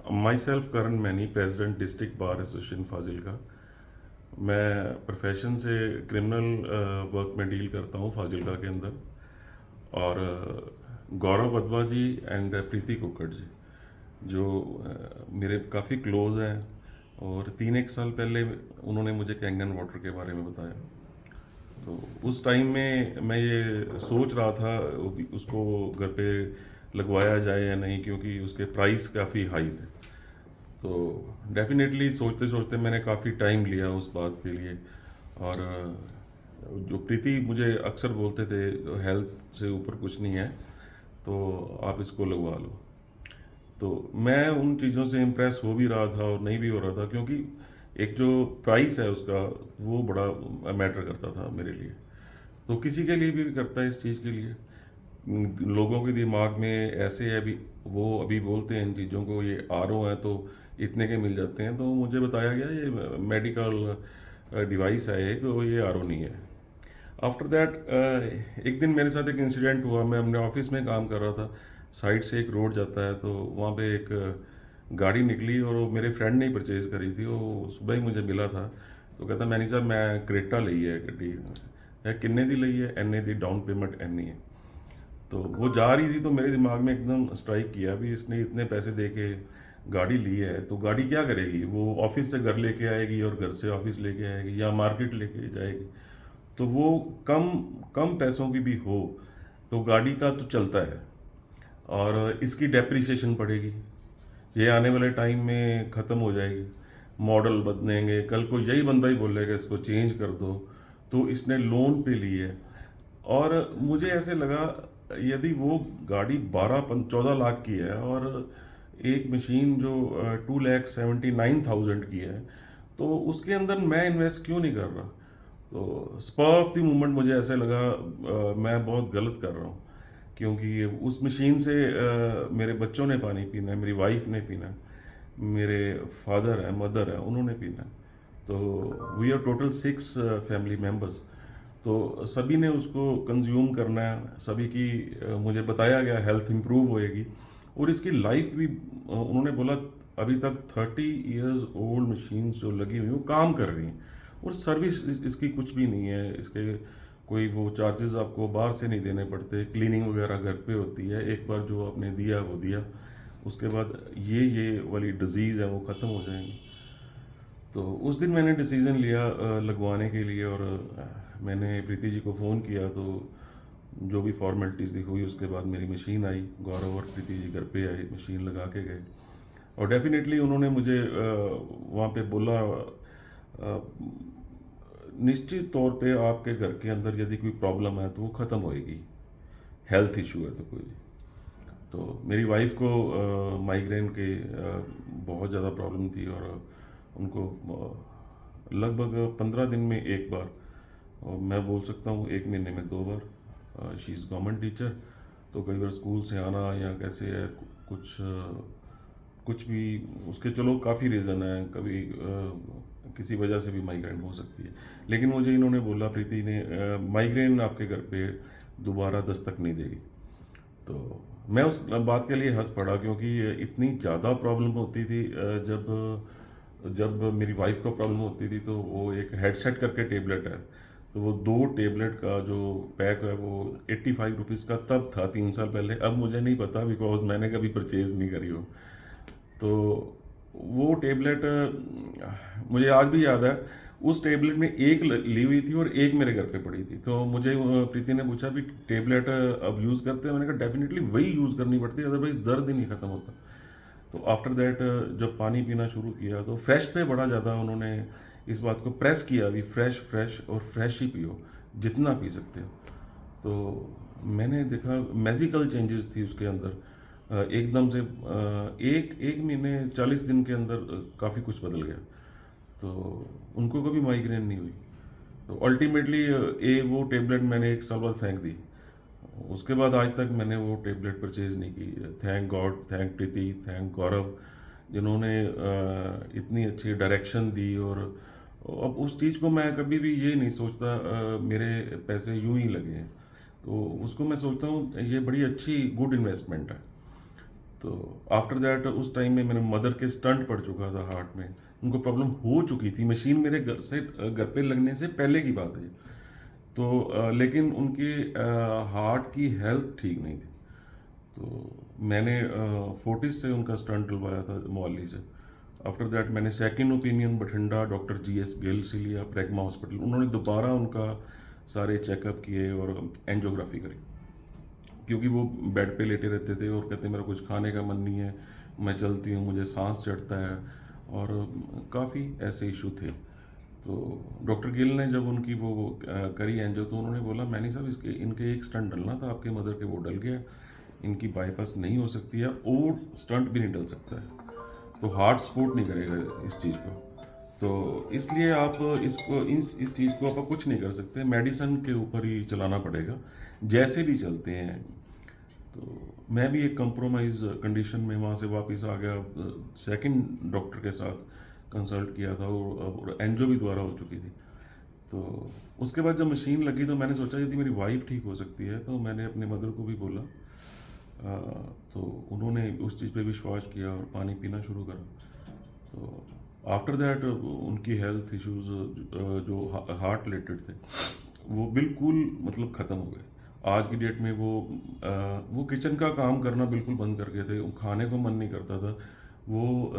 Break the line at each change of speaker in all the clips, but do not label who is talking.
My self Karan many, president district bar association Fazilka. मैं profession से criminal work में deal करता हूँ फाजिलका के अंदर। और गौरव वधवा जी एंड प्रीति कुक्कड़ जी, जो मेरे काफ़ी क्लोज हैं, और 3 एक साल पहले उन्होंने मुझे कैंगन वाटर के बारे में बताया। तो उस टाइम में मैं ये सोच रहा था उसको घर पे लगवाया जाए या नहीं, क्योंकि उसके प्राइस काफ़ी हाई थे। तो डेफिनेटली सोचते सोचते मैंने काफ़ी टाइम लिया उस बात के लिए। और जो प्रीति मुझे अक्सर बोलते थे, हेल्थ से ऊपर कुछ नहीं है, तो आप इसको लगवा लो। तो मैं उन चीज़ों से इम्प्रेस हो भी रहा था और नहीं भी हो रहा था, क्योंकि एक जो प्राइस है उसका, वो बड़ा मैटर करता था मेरे लिए। तो किसी के लिए भी करता है इस चीज़ के लिए। लोगों के दिमाग में ऐसे है, अभी वो अभी बोलते हैं इन चीज़ों को, ये आरओ है तो इतने के मिल जाते हैं। तो मुझे बताया गया ये मेडिकल डिवाइस है एक, तो ये आरओ नहीं है। आफ्टर दैट एक दिन मेरे साथ एक इंसिडेंट हुआ। मैं अपने ऑफिस में काम कर रहा था, साइड से एक रोड जाता है, तो वहाँ पे एक गाड़ी निकली, और वो मेरे फ्रेंड ने ही परचेज़ करी थी। वो सुबह ही मुझे मिला था, तो कहता मैनी साहब मैं क्रेटा ली है गड्डी है, किन्ने दी ली है, एने दी, डाउन पेमेंट एनी है। तो वो जा रही थी, तो मेरे दिमाग में एकदम स्ट्राइक किया भी, इसने इतने पैसे दे के गाड़ी ली है तो गाड़ी क्या करेगी, वो ऑफिस से घर लेके आएगी और घर से ऑफिस लेके आएगी, या मार्केट लेके जाएगी। तो वो कम कम पैसों की भी हो तो गाड़ी का तो चलता है, और इसकी डेप्रिसिएशन पड़ेगी, ये आने वाले टाइम में ख़त्म हो जाएगी, मॉडल बदलेंगे, कल को यही बंदा ही बोलेगा इसको चेंज कर दो। तो इसने लोन पे ली है। और मुझे ऐसे लगा, यदि वो गाड़ी 12-14 लाख की है, और एक मशीन जो 2,79,000 की है, तो उसके अंदर मैं इन्वेस्ट क्यों नहीं कर रहा। तो स्पर ऑफ द मोमेंट मुझे ऐसे लगा मैं बहुत गलत कर रहा हूँ, क्योंकि उस मशीन से मेरे बच्चों ने पानी पीना है, मेरी वाइफ ने पीना है, मेरे फादर है, मदर है, उन्होंने पीना है। तो we are total 6 family members. तो सभी ने उसको कंज्यूम करना है, सभी की मुझे बताया गया हेल्थ इंप्रूव होएगी। और इसकी लाइफ भी उन्होंने बोला, अभी तक 30 इयर्स ओल्ड मशीन्स जो लगी हुई वो काम कर रही हैं, और सर्विस इसकी कुछ भी नहीं है। इसके कोई वो चार्जेस आपको बाहर से नहीं देने पड़ते, क्लीनिंग वगैरह घर पे होती है, एक बार जो आपने दिया वो दिया, उसके बाद ये वाली डिजीज़ है वो ख़त्म हो जाएंगी। तो उस दिन मैंने डिसीज़न लिया लगवाने के लिए, और मैंने प्रीति जी को फ़ोन किया। तो जो भी फॉर्मेलिटीज़ हुई, उसके बाद मेरी मशीन आई, गौरव और प्रीति जी घर पे आए, मशीन लगा के गए। और डेफिनेटली उन्होंने मुझे वहाँ पे बोला, निश्चित तौर पे आपके घर के अंदर यदि कोई प्रॉब्लम है तो वो ख़त्म होएगी, हेल्थ इशू है तो कोई। तो मेरी वाइफ को माइग्रेन के बहुत ज़्यादा प्रॉब्लम थी, और उनको लगभग 15 दिन में एक बार, और मैं बोल सकता हूँ 1 महीने में 2 बार। शी इज़ गवर्नमेंट टीचर, तो कई बार स्कूल से आना या कैसे है, कुछ कुछ भी उसके, चलो काफ़ी रीज़न है, कभी किसी वजह से भी माइग्रेन हो सकती है। लेकिन मुझे इन्होंने बोला, प्रीति ने, माइग्रेन आपके घर पे दोबारा दस्तक नहीं देगी। तो मैं उस बात के लिए हंस पड़ा, क्योंकि इतनी ज़्यादा प्रॉब्लम होती थी। जब जब मेरी वाइफ को प्रॉब्लम होती थी, तो वो एक हेडसेट करके टेबलेट है, तो वो 2 टेबलेट का जो पैक है वो 85 रुपीज़ का तब था 3 साल पहले। अब मुझे नहीं पता, बिकॉज मैंने कभी परचेज़ नहीं करी हो। तो वो टेबलेट मुझे आज भी याद है। उस टेबलेट में एक ली हुई थी और एक मेरे घर पे पड़ी थी। तो मुझे प्रीति ने पूछा भी टेबलेट अब यूज़ करते हैं, मैंने कहा डेफिनेटली वही यूज़ करनी पड़ती है, अदरवाइज दर्द ही नहीं ख़त्म होता। तो आफ्टर दैट जब पानी पीना शुरू किया, तो फ्रेश पे बड़ा ज़्यादा उन्होंने इस बात को प्रेस किया भी, फ्रेश फ्रेश और फ्रेश ही पियो, जितना पी सकते हो। तो मैंने देखा मैजिकल चेंजेस थी उसके अंदर। एकदम से एक एक महीने 40 दिन के अंदर काफ़ी कुछ बदल गया। तो उनको कभी माइग्रेन नहीं हुई। तो अल्टीमेटली वो टेबलेट मैंने 1 साल बाद फेंक दी। उसके बाद आज तक मैंने वो टेबलेट परचेज़ नहीं की। Thank God, thank Preeti, thank Gaurav, जिन्होंने इतनी अच्छी डायरेक्शन दी। और अब उस चीज़ को मैं कभी भी ये नहीं सोचता मेरे पैसे यूं ही लगे हैं, तो उसको मैं सोचता हूँ ये बड़ी अच्छी गुड इन्वेस्टमेंट है। तो आफ्टर दैट उस टाइम में मेरे मदर के स्टंट पड़ चुका था हार्ट में, उनको प्रॉब्लम हो चुकी थी, मशीन मेरे घर पे लगने से पहले की बात है। तो लेकिन उनकी हार्ट की हेल्थ ठीक नहीं थी। तो मैंने फोर्टिस से उनका स्टंट डलवाया था मोहाली से। आफ्टर दैट मैंने second opinion Bathinda doctor GS Gill से लिया, प्रेगमा हॉस्पिटल। उन्होंने दोबारा उनका सारे चेकअप किए और एंजियोग्राफी करी, क्योंकि वो बेड पे लेटे रहते थे और कहते मेरा कुछ खाने का मन नहीं है, मैं चलती हूँ मुझे सांस चढ़ता है, और काफ़ी ऐसे इशू थे। तो डॉक्टर गिल ने जब उनकी वो करी एंजियो, तो उन्होंने बोला मैनी साहब इसके इनके एक स्टंट डलना था, आपके मदर के वो डल गया, इनकी बाईपास नहीं हो सकती है और स्टंट भी नहीं डल सकता है, तो हार्ट सपोर्ट नहीं करेगा इस चीज़ को। तो इसलिए आप इसको इस चीज़ को आप कुछ नहीं कर सकते, मेडिसिन के ऊपर ही चलाना पड़ेगा जैसे भी चलते हैं। तो मैं भी एक कंप्रोमाइज़ कंडीशन में वहाँ से वापस आ गया, सेकंड डॉक्टर के साथ कंसल्ट किया था और एंजियो भी दोबारा हो चुकी थी। तो उसके बाद जब मशीन लगी तो मैंने सोचा यदि मेरी वाइफ ठीक हो सकती है, तो मैंने अपने मदर को भी बोला। तो उन्होंने उस चीज़ पे विश्वास किया और पानी पीना शुरू करा। तो आफ्टर दैट उनकी हेल्थ इश्यूज जो हार्ट रिलेटेड थे वो बिल्कुल मतलब ख़त्म हो गए। आज की डेट में वो किचन का काम करना बिल्कुल बंद कर गए थे, खाने को मन नहीं करता था, वो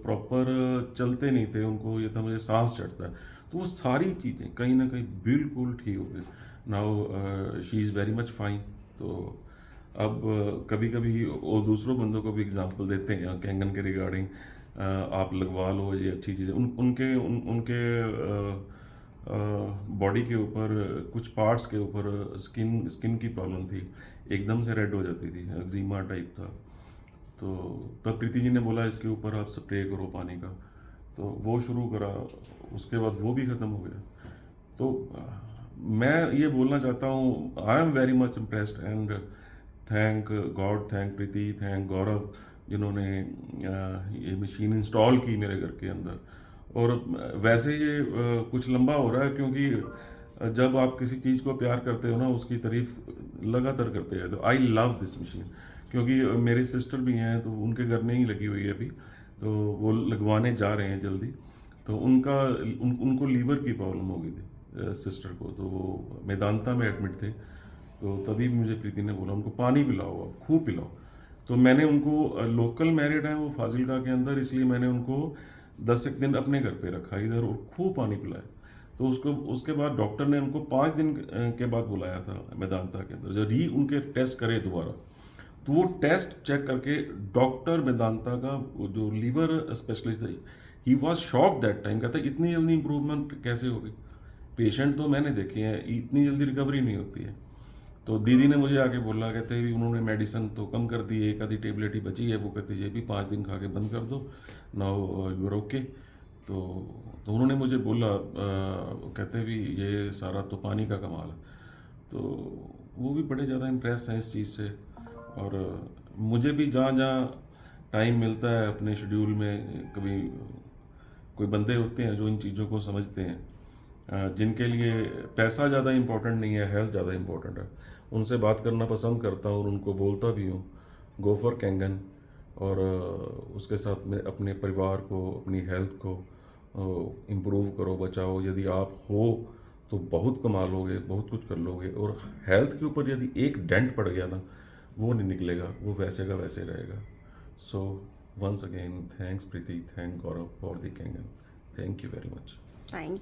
प्रॉपर चलते नहीं थे, उनको ये था मुझे सांस चढ़ता है। तो वो सारी चीज़ें कहीं ना कहीं बिल्कुल ठीक हो गई। Now she is very much fine. तो अब कभी कभी वो दूसरों बंदों को भी एग्जांपल देते हैं कैंगन के रिगार्डिंग, आप लगवा लो ये अच्छी चीज़ें। उनके बॉडी के ऊपर कुछ पार्ट्स के ऊपर स्किन की प्रॉब्लम थी, एकदम से रेड हो जाती थी, एक्जिमा टाइप था। तो तब प्रीति जी ने बोला इसके ऊपर आप स्प्रे करो पानी का, तो वो शुरू करा, उसके बाद वो भी ख़त्म हो गया। तो मैं ये बोलना चाहता हूँ I am very much impressed and thank God, thank Preeti, thank Gaurav, जिन्होंने ये मशीन इंस्टॉल की मेरे घर के अंदर। और वैसे ये कुछ लंबा हो रहा है, क्योंकि जब आप किसी चीज़ को प्यार करते हो ना, उसकी तारीफ लगातार करते हैं। तो आई लव दिस मशीन, क्योंकि मेरे सिस्टर भी हैं, तो उनके घर में ही लगी हुई है अभी, तो वो लगवाने जा रहे हैं जल्दी। तो उनको लीवर की प्रॉब्लम हो गई थी सिस्टर को, तो वो मेदांता में एडमिट थे। तो तभी मुझे प्रीति ने बोला उनको पानी पिलाओ, आप खूब पिलाओ। तो मैंने उनको, लोकल मैरिड हैं वो फाजिलका के अंदर, इसलिए मैंने उनको 10 एक दिन अपने घर पे रखा इधर और खूब पानी पिलाया। तो उसके बाद डॉक्टर ने उनको 5 दिन के बाद बुलाया था मेदांता के अंदर, जो उनके टेस्ट करे दोबारा। तो वो टेस्ट चेक करके डॉक्टर मेदांता का जो लीवर स्पेशलिस्ट है, he was shock that time, कहता है इतनी जल्दी इंप्रूवमेंट कैसे हो गई। पेशेंट तो मैंने देखे हैं, इतनी जल्दी रिकवरी नहीं होती है। तो दीदी ने मुझे आके बोला, कहते हैं उन्होंने मेडिसिन तो कम कर दी, एक आधी टेबलेट ही बची है, वो कहते ये भी 5 दिन खा के बंद कर दो, नाउ यू आर ओके। तो उन्होंने मुझे बोला, कहते भी ये सारा तो पानी का कमाल है। तो वो भी बड़े ज़्यादा इम्प्रेस हैं इस चीज़ से। और मुझे भी जहाँ जहाँ टाइम मिलता है अपने शेड्यूल में, कभी कोई बंदे होते हैं जो इन चीज़ों को समझते हैं, जिनके लिए पैसा ज़्यादा इम्पोर्टेंट नहीं है, हेल्थ ज़्यादा इम्पोर्टेंट है, उनसे बात करना पसंद करता हूँ और उनको बोलता भी हूँ गो फॉर कैंगन। और उसके साथ में अपने परिवार को, अपनी हेल्थ को इम्प्रूव करो, बचाओ। यदि आप हो तो बहुत कमा लोगे, बहुत कुछ कर लोगे। और हेल्थ के ऊपर यदि एक डेंट पड़ गया ना, वो नहीं निकलेगा, वो वैसे का वैसे रहेगा। So once again thanks Preeti, thank Gaurav for the कैंगन, thank you very much.
Thank